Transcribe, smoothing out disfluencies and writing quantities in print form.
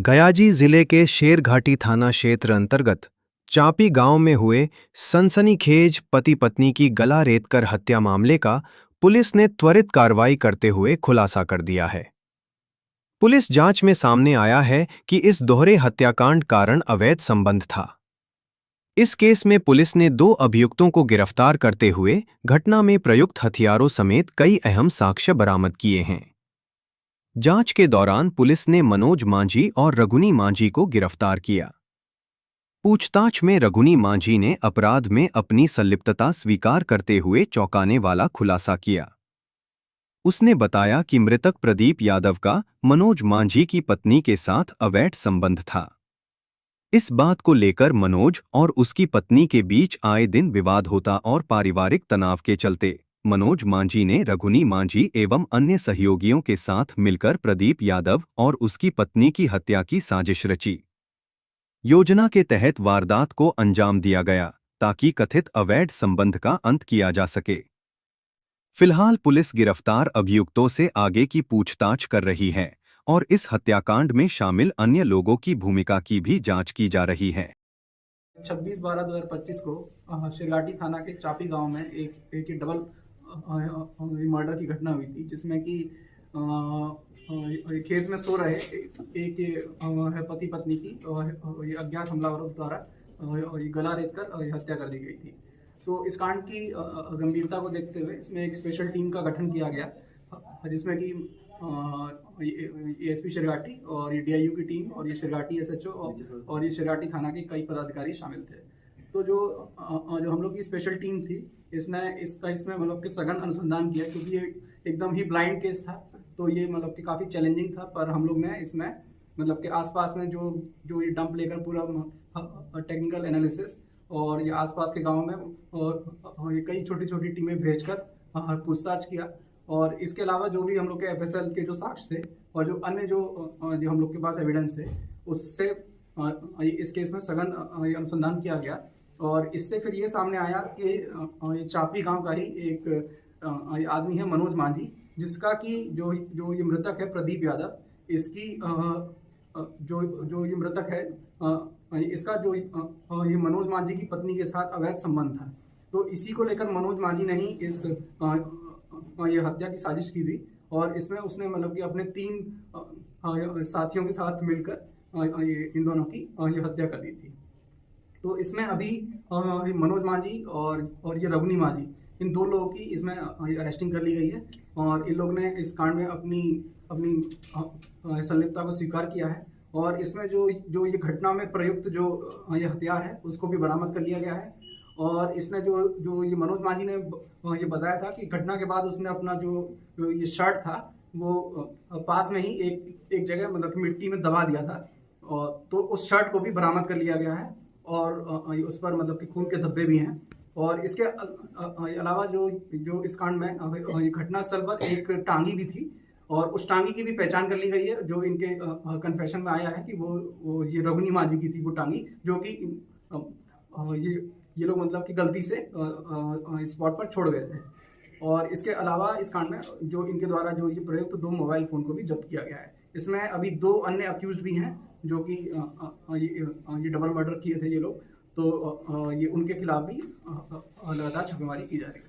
गयाजी जिले के शेरघाटी थाना क्षेत्र अंतर्गत चापी गांव में हुए सनसनीखेज पति पत्नी की गला रेतकर हत्या मामले का पुलिस ने त्वरित कार्रवाई करते हुए खुलासा कर दिया है। पुलिस जांच में सामने आया है कि इस दोहरे हत्याकांड कारण अवैध संबंध था। इस केस में पुलिस ने 2 अभियुक्तों को गिरफ्तार करते हुए घटना में प्रयुक्त हथियारों समेत कई अहम साक्ष्य बरामद किए हैं। जांच के दौरान पुलिस ने मनोज मांझी और रघुनी मांझी को गिरफ्तार किया। पूछताछ में रघुनी मांझी ने अपराध में अपनी संलिप्तता स्वीकार करते हुए चौंकाने वाला खुलासा किया। उसने बताया कि मृतक प्रदीप यादव का मनोज मांझी की पत्नी के साथ अवैध संबंध था। इस बात को लेकर मनोज और उसकी पत्नी के बीच आए दिन विवाद होता और पारिवारिक तनाव के चलते मनोज मांझी ने रघुनी मांझी एवं अन्य सहयोगियों के साथ मिलकर प्रदीप यादव और उसकी पत्नी की हत्या की साजिश रची। योजना के तहत वारदात को अंजाम दिया गया ताकि कथित अवैध संबंध का अंत किया जा सके। फिलहाल पुलिस गिरफ्तार अभियुक्तों से आगे की पूछताछ कर रही है और इस हत्याकांड में शामिल अन्य लोगों की भूमिका की भी जांच की जा रही है। 26/12/2025 को शेरघाटी थाना के चापी गांव में एक डबल मर्डर की घटना हुई थी, जिसमें कि खेत में सो रहे एक है पति पत्नी की ये अज्ञात हमलावरों द्वारा ये गला रेतकर हत्या कर दी गई थी। तो इस कांड की गंभीरता को देखते हुए इसमें एक स्पेशल टीम का गठन किया गया, जिसमें कि एएसपी शेरघाटी और ये डीआईयू की टीम और ये शेरघाटी एसएचओ और ये शेरघाटी थाना के कई पदाधिकारी शामिल थे। तो जो हम लोग की स्पेशल टीम थी, इसमें मतलब कि सघन अनुसंधान किया, क्योंकि ये एकदम ही ब्लाइंड केस था। तो ये मतलब कि काफ़ी चैलेंजिंग था, पर हम लोग ने इसमें मतलब कि आसपास में जो ये डंप लेकर पूरा टेक्निकल एनालिसिस और ये आसपास के गाँव में और ये कई छोटी छोटी टीमें भेजकर पूछताछ किया। और इसके अलावा जो भी हम लोग के एफएसएल के जो साक्ष्य थे और जो अन्य जो हम लोग के पास एविडेंस थे, उससे इस केस में सघन अनुसंधान किया गया। और इससे फिर ये सामने आया कि ये चापी गांव का ही एक आदमी है मनोज मांझी, जिसका कि जो ये मृतक है प्रदीप यादव, इसकी जो ये मृतक है इसका जो ये मनोज मांझी की पत्नी के साथ अवैध संबंध था। तो इसी को लेकर मनोज मांझी ने ही इस ये हत्या की साजिश की थी और इसमें उसने मतलब कि अपने 3 साथियों के साथ मिलकर इन दोनों की ये हत्या कर दी थी। तो इसमें अभी मनोज मांझी और ये रघुनी मांझी, इन 2 लोगों की इसमें अरेस्टिंग कर ली गई है और इन लोग ने इस कांड में अपनी संलिप्तता को स्वीकार किया है। और इसमें जो ये घटना में प्रयुक्त जो ये हथियार है, उसको भी बरामद कर लिया गया है। और इसने जो ये मनोज मांझी ने ये बताया था कि घटना के बाद उसने अपना जो ये शर्ट था वो पास में ही एक जगह मतलब मिट्टी में दबा दिया था, और तो उस शर्ट को भी बरामद कर लिया गया है और उस पर मतलब कि खून के धब्बे भी हैं। और इसके अलावा जो इस कांड में ये घटनास्थल पर एक टांगी भी थी और उस टांगी की भी पहचान कर ली गई है, जो इनके कन्फेशन में आया है कि वो ये रघुनी मांझी की थी वो टांगी, जो कि ये लोग मतलब कि गलती से स्पॉट पर छोड़ गए थे। और इसके अलावा इस कांड में जो इनके द्वारा जो ये प्रयुक्त 2 मोबाइल फ़ोन को भी जब्त किया गया है। इसमें अभी 2 अन्य अक्यूज़्ड भी हैं, जो कि ये डबल मर्डर किए थे ये लोग। तो ये उनके खिलाफ भी लगातार छापेमारी की जा रही है।